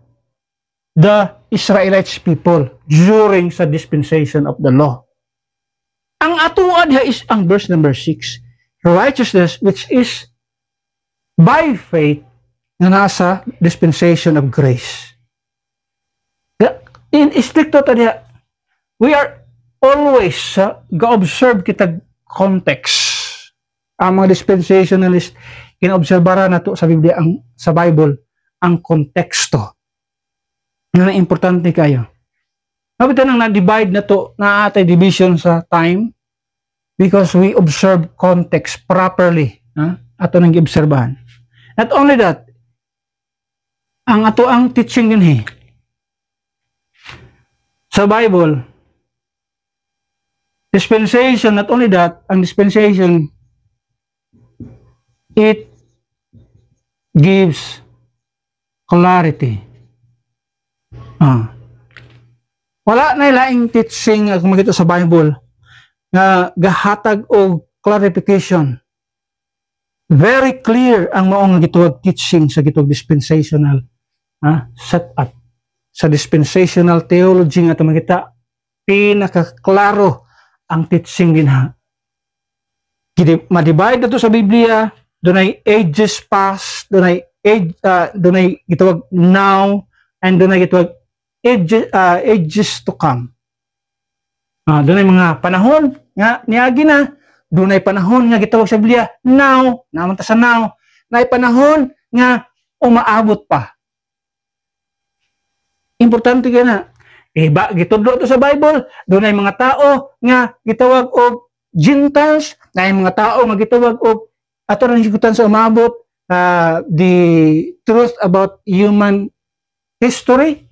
the Israelites people during sa dispensation of the law. Ang atuan is ang verse number 6. Righteousness which is by faith na nasa dispensation of grace. In stricto tanya, we are always ga-observe kita context. Ang mga dispensationalist, kina-obserbara na to sa Biblia, sa Bible, ang konteksto. Nga na importante kayo. Nabitan nang na-divide na to, na atay division sa time, because we observe context properly. Ato nang i-obserbahan. Not only that, ang ato ang teaching din sa Bible, dispensation, not only that, ang dispensation, it gives clarity. Wala na ilaing teaching kung makita sa Bible nga gahatag o clarification. Very clear ang maong gituwag teaching sa gituwag dispensational setup. Sa dispensational theology nga ito makita, pinakaklaro ang teaching din ma-divide na ito sa Biblia, doon ay ages past, doon ay gitawag now, and doon ay gitawag ages to come. Doon ay mga panahon nga niagi na, doon ay panahon nga gitawag sa Biblia now, naman ta sa now, na ay panahon nga umaabot pa. Importante ka na. Gitudlo ito sa Bible, doon ay mga tao nga gitawag og Gentiles, na ay mga tao nga gitawag og ato rin sigutan sa umabot the truth about human history.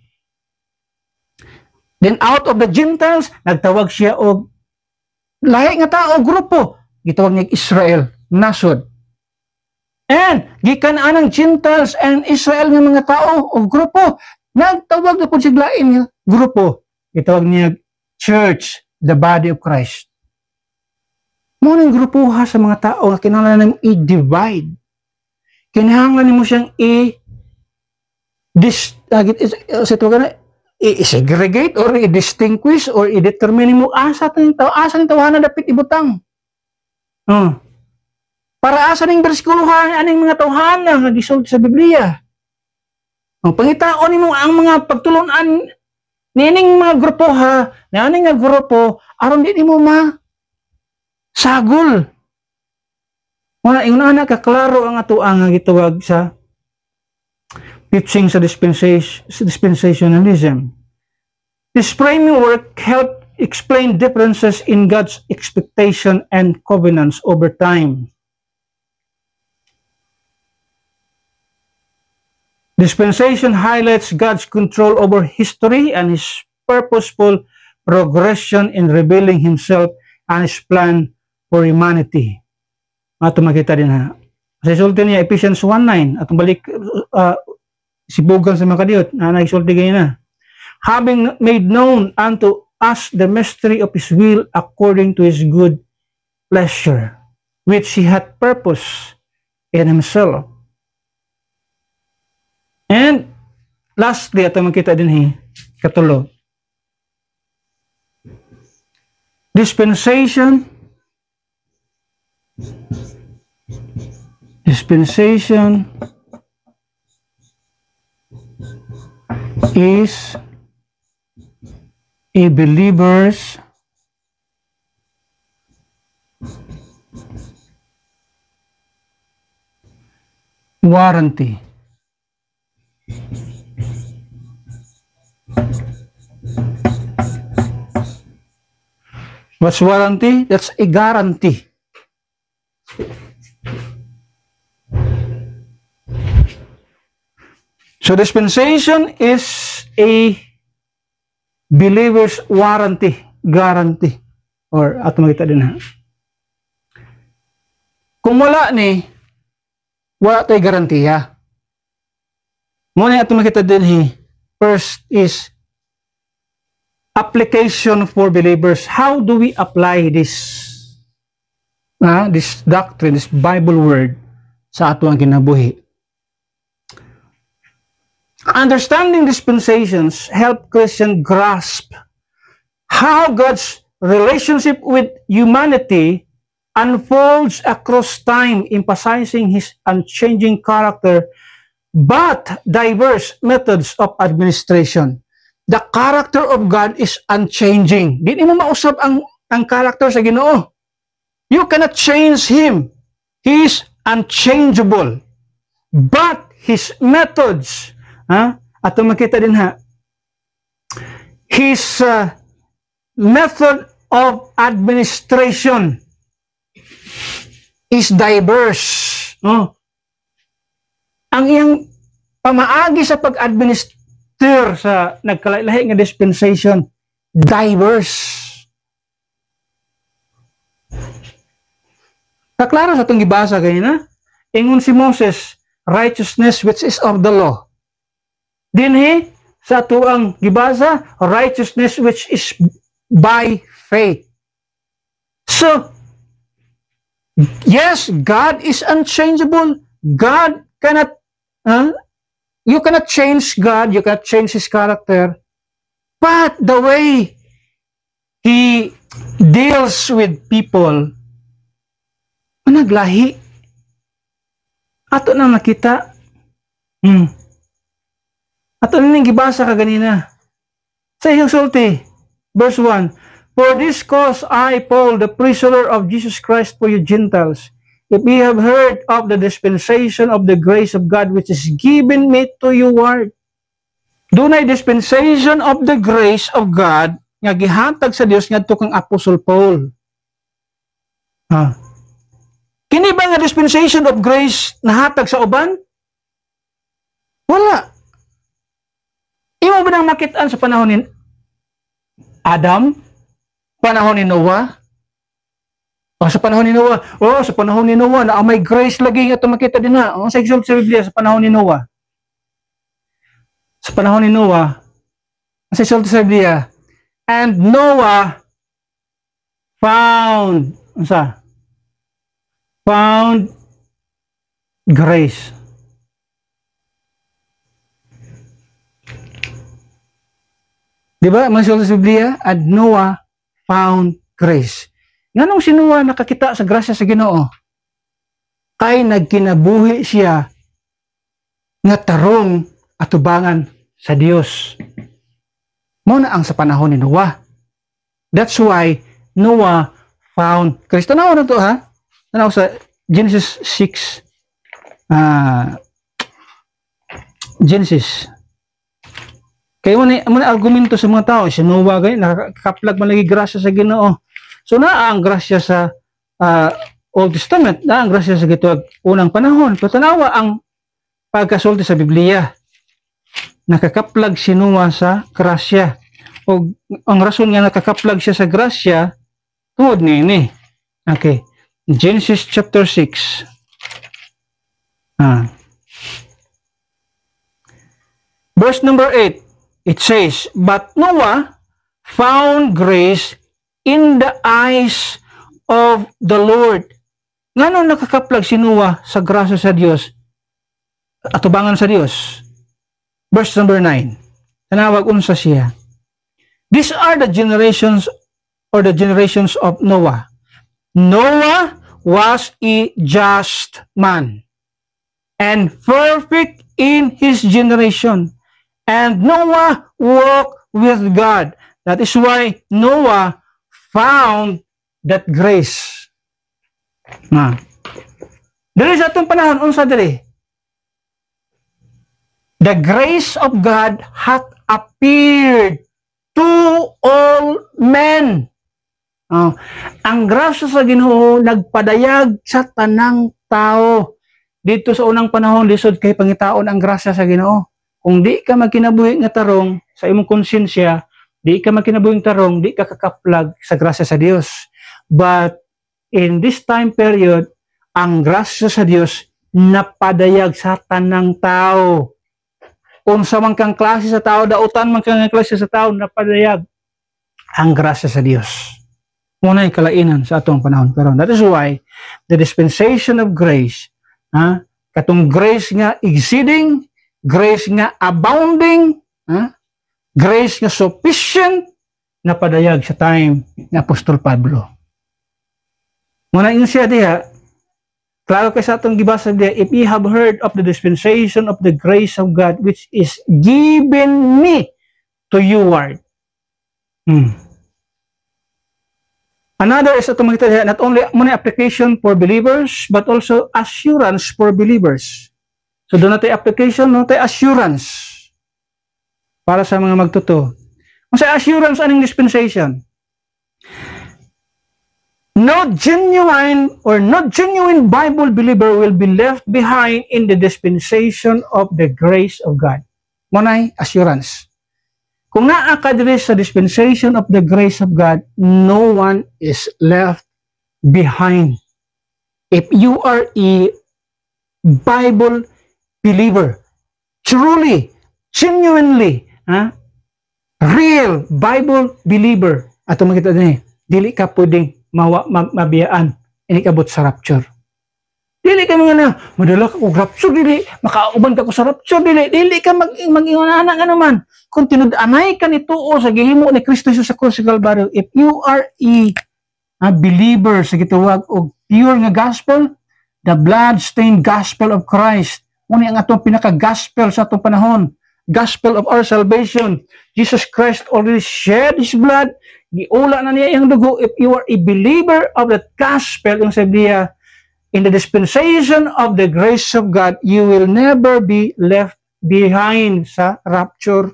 Then out of the Gentiles, nagtawag siya og lahi nga tao, grupo, gitawag niya Israel, nasod. And gikan anang Gentiles and Israel nga mga tao o grupo, nagtawag na po siya lain nga grupo, gitawag niya church, the body of Christ. Muna yung grupo sa mga tao nga kinahanglan nimo i-divide. Kinahanglan mo siyang i-segregate or i-distinguish or i-determine mo asa ng tawanan dapat ibutang. Para asa ning bersikuluhan aning mga tawhana nga gisulti sa Biblia. Pangitaon nimo ang mga pagtulunan nining mga grupo naning nga grupo aron di nimo sagol. Wala inguna na kaklaro ang ato ang gitawag sa teaching sa dispensationalism. This framework help explain differences in God's expectation and covenants over time. Dispensation highlights God's control over history and His purposeful progression in revealing Himself and His plan for humanity. Ato makita din sa isulti niya, Ephesians 1:9, atong balik sibugan sa mga kadiyot, naisulti ganyan na. Having made known unto us the mystery of His will according to His good pleasure, which He had purpose in Himself. And lastly, atong makita din katulo. Dispensation is a believer's warranty. What's warranty? That's a guarantee. So dispensation is a believer's guarantee. Or ato makita din ha. Kung wala ni, wala tayo garantiya. Muna ato makita din first is application for believers. How do we apply this doctrine, this Bible word sa ato ang kinabuhi? Understanding dispensations help Christians grasp how God's relationship with humanity unfolds across time, emphasizing His unchanging character but diverse methods of administration. The character of God is unchanging. Di mo mausap ang character sa Ginoo. You cannot change Him. He is unchangeable. But His methods, at makita din His method of administration is diverse. Ang iyang pamaagi sa pag-administer sa nagkalailahi nga dispensation, diverse. Kaklaro sa itong gibasa ganyan ingon si Moses, righteousness which is of the law. Dinhi sa tuang gibasa, righteousness which is by faith. So, yes, God is unchangeable. God cannot, you cannot change God, you cannot change His character. But the way He deals with people, naglahi. Ato na nakita. Ato na nang gibasa ka ganina. Sa iyong sulti, verse 1, For this cause I, Paul, the prisoner of Jesus Christ for you Gentiles, if ye have heard of the dispensation of the grace of God which is given me to you ward. Dunay dispensation of the grace of God nga gihatag sa Dios ngadto kang Apostle Paul. Kini ba nga dispensation of grace nahatag sa uban? Wala. Imo ba nang makitaan sa panahon ni Adam? Panahon ni Noah? Sa panahon ni Noah. Sa panahon ni Noah na may grace lagi nga ito makita din na. Sa example sa Biblia, sa panahon ni Noah. Sa panahon ni Noah, sa example sa Biblia, and Noah found grace. Diba? Masulta sa Biblia, and Noah found grace. Nganong si Noah nakakita sa grasya sa Ginoo? Kay nagkinabuhi siya nga tarong atubangan sa Dios. Mao na ang sa panahon ni Noah. That's why Noah found grace. Tanaw na to Tanaw sa Genesis 6. Genesis. Kaya mo argumento sa mga tao, si Noah ganyan, nakakaplag man lagi grasya sa Ginoo. So ang grasya sa Old Testament, ang grasya sa gituag unang panahon. Pero tanawa ang pagkasulti sa Biblia. Nakakaplag si Noah sa grasya. O ang rason nga nakakaplag siya sa grasya, tungod nini. Okay. Genesis chapter 6. Verse number 8. It says, But Noah found grace in the eyes of the Lord. Ngano nakakaplag si Noah sa grasya sa Dios? Atubangan sa Dios. Verse number 9. Tanawag unsa siya. These are the generations of Noah. Noah was a just man and perfect in his generation. And Noah walked with God. That is why Noah found that grace. Dili sa atong panahon, unsa dili? The grace of God hath appeared to all men. Ang grasya sa Ginoo nagpadayag sa tanang tao. Dito sa unang panahon, lisod kay pangitaon ang grasya sa Ginoo. Kung di ka magkinabuhi nga tarong sa imong konsensya, di ka magkinabuhing tarong, di ka kakaplag sa grasya sa Dios. But in this time period, ang grasya sa Dios napadayag sa tanang tao. Kung sa man kang klase sa tao, dautan man kang klase sa tao, napadayag ang grasya sa Dios. Muna yung kalainan sa atong panahon. Pero that is why the dispensation of grace, katong grace nga exceeding, grace nga abounding, grace nga sufficient, napadayag sa time ni Apostol Pablo. Muna yung siya diha, klaro kay sa atong gibasa diha, if ye have heard of the dispensation of the grace of God which is given me to you ward. Another is atong makita diha, not only muna application for believers but also assurance for believers. So doon natin application, no, tayo assurance para sa mga magtuto. Kung sa assurance, anong dispensation? No genuine Bible believer will be left behind in the dispensation of the grace of God. Munay assurance. Kung naa ka diri sa dispensation of the grace of God, no one is left behind. If you are a Bible believer, truly, genuinely, real Bible believer, ato makita din, dili ka pwedeng mabiyaan, inikabot sa rapture. Dili ka mga na, madala ka kong rapture, dili, makauban ka ko sa rapture, dili ka mag-iwanana ka naman. Kung tinud-anay ka nito o sa gihimo ni Kristo Jesus sa krus sa Kalbaryo, if you are a believer sa gitawag o pure nga gospel, the blood-stained gospel of Christ, muna ang atong pinaka-gospel sa atong panahon, gospel of our salvation. Jesus Christ already shed His blood, giula na niya iyang dugo. If you are a believer of that gospel, yung sabi niya, in the dispensation of the grace of God, you will never be left behind sa rapture.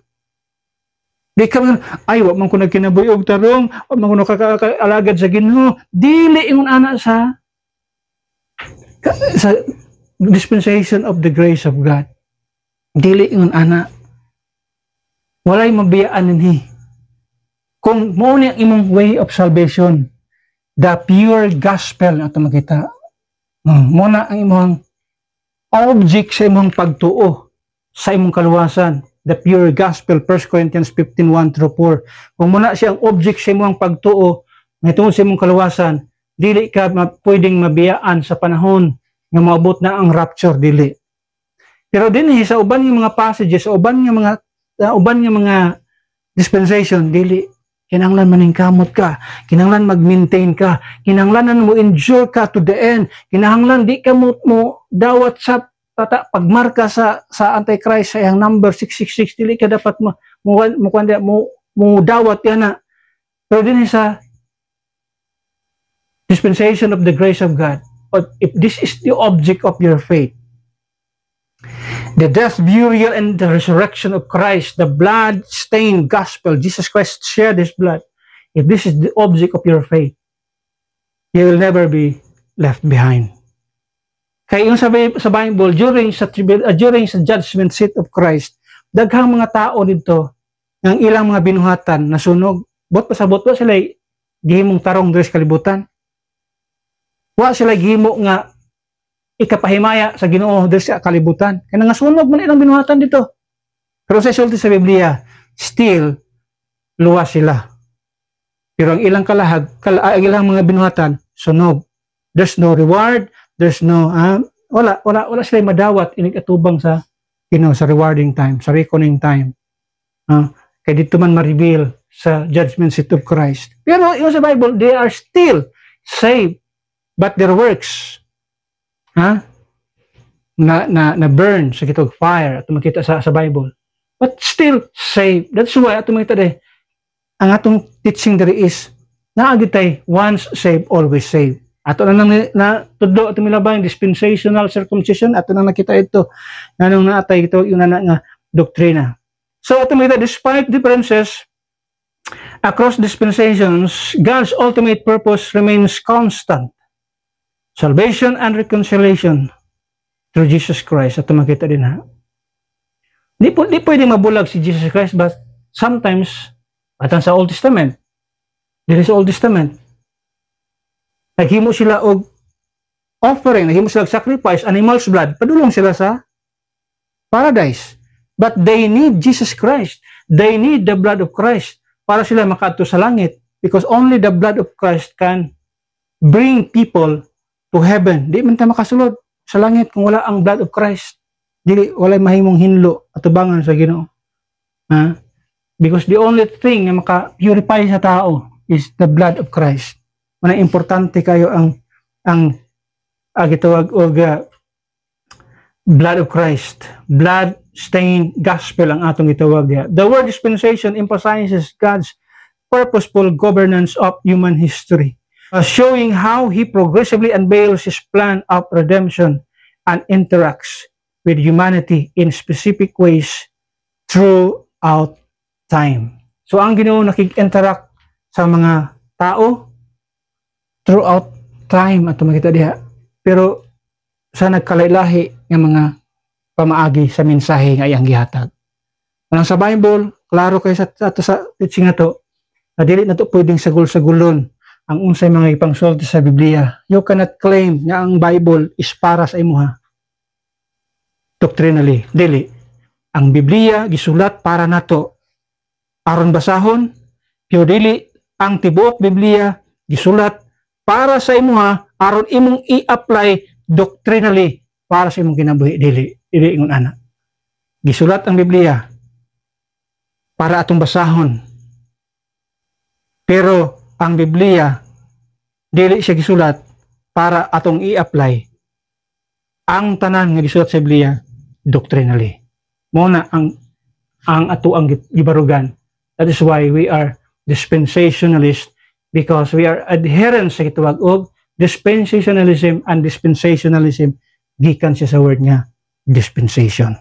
Di ka man, ay, wag man ko nagkinabuhi og tarong, wag man ko nakakaalagad sa Ginoo. Dili ingon ana sa dispensation of the grace of God. Dili ingon ana. Walay mabiyaan ninhi. Kung mo ni ang imong way of salvation, the pure gospel na ito makita, muna ang imong object sa imong pagtuo sa imong kaluwasan, the pure gospel, 1 Corinthians 15:1-4. Kung muna siya ang object sa imong pagtuo tungod sa imong kaluwasan, dili ka pwedeng mabiyaan sa panahon nga maabot na ang rapture, dili. Pero dinhi sa uban nga mga passages, sa uban nga mga dispensation, dili. Kinahanglan maningkamot ka, kinahanglan mag-maintain ka, kinahanglan mo endure ka to the end, kinahanglan di ka mo dawat sa pagmarka sa Antichrist sa iyang number 666, dili ka dapat mo dawat yan na. Pero din sa dispensation of the grace of God, if this is the object of your faith, the death, burial, and the resurrection of Christ, the blood-stained gospel, Jesus Christ shed His blood. If this is the object of your faith, you will never be left behind. Kaya yung sa Bible, during sa judgment seat of Christ, daghang mga tao dito, ng ilang mga binuhatan, nasunog. Bot pasabot sila gihimong tarong dres kalibutan. Wa sila gihimo nga ikapahimaya sa Ginoo diri sa kalibutan. Kaya nangasunog man ilang binuhatan dito. Pero sa sulti sa Biblia, still luwas sila. Pero ang ilang ilang mga binuhatan, sunog. There's no reward, there's no wala sila madawat inig atubang sa sa rewarding time, sa reckoning time. Kaya dito man ma-reveal sa judgment seat of Christ. Pero yung sa Bible, they are still saved, but their works na burn sa kitog fire at makita sa Bible, but still saved. That's why ato makita ang atong teaching there is naagitay once saved always saved. Ato na tudlo ato milabay dispensational circumcision, ato na nakita ito nanong naatay ito yung nga doktrina. So ato makita despite differences Across dispensations, God's ultimate purpose remains constant. Salvation and reconciliation through Jesus Christ. At makita din ha. Di pwedeng mabulag si Jesus Christ, but sometimes, atang sa Old Testament, there is Old Testament, naghimo sila og offering, naghimo sila og sacrifice, animal's blood, padulong sila sa paradise. But they need Jesus Christ. They need the blood of Christ para sila makaadto sa langit, because only the blood of Christ can bring people to heaven. Di man ta makasulod sa langit kung wala ang blood of Christ. Dili wala mahimong hinlo at tubangan sa Ginoo. Because the only thing na maka-purify sa tao is the blood of Christ. Manang importante kayo ang gitawag og blood of Christ. Blood-stained gospel ang atong gitawag diha. The word dispensation emphasizes God's purposeful governance of human history, showing how He progressively unveils His plan of redemption and interacts with humanity in specific ways throughout time. So ang Ginoo nakig-interact sa mga tao throughout time at makita diha. Pero sa nagkalailahi nga mga pamaagi sa mensahe nga iyang gihatag. Anang sa Bible, klaro kay sa teaching nato, na dili nato pwedeng sagol-sagulon ang unsay mga ipangsulti sa Biblia. You cannot claim nga ang Bible is para sa imuha. Doctrinally, dili. Ang Biblia gisulat para nato aron basahon, pero dili ang tibuok Biblia gisulat para sa imuha aron imong i-apply doctrinally para sa imong kinabuhi. Dili ingon ana. Gisulat ang Biblia para atong basahon. Pero ang Biblia dili siya gisulat para atong i-apply ang tanan nga gisulat sa Biblia doctrinally. Muna ang ato ang gibarugan. That is why we are dispensationalists, because we are adherents sa gitawag og dispensationalism, and dispensationalism gikan siya sa word nga dispensation.